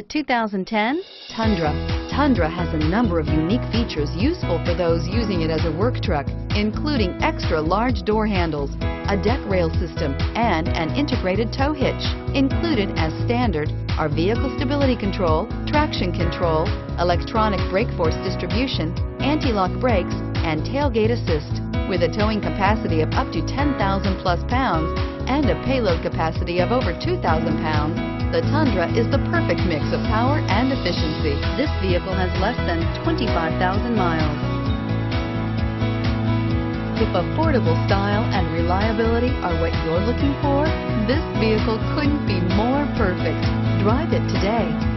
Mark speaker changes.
Speaker 1: 2010 Tundra. Tundra has a number of unique features useful for those using it as a work truck, including extra large door handles, a deck rail system, and an integrated tow hitch. Included as standard are vehicle stability control, traction control, electronic brake force distribution, anti-lock brakes, and tailgate assist. With a towing capacity of up to 10,000 plus pounds and a payload capacity of over 2,000 pounds, the Tundra is the perfect mix of power and efficiency. This vehicle has less than 25,000 miles. If affordable style and reliability are what you're looking for, this vehicle couldn't be more perfect. Drive it today.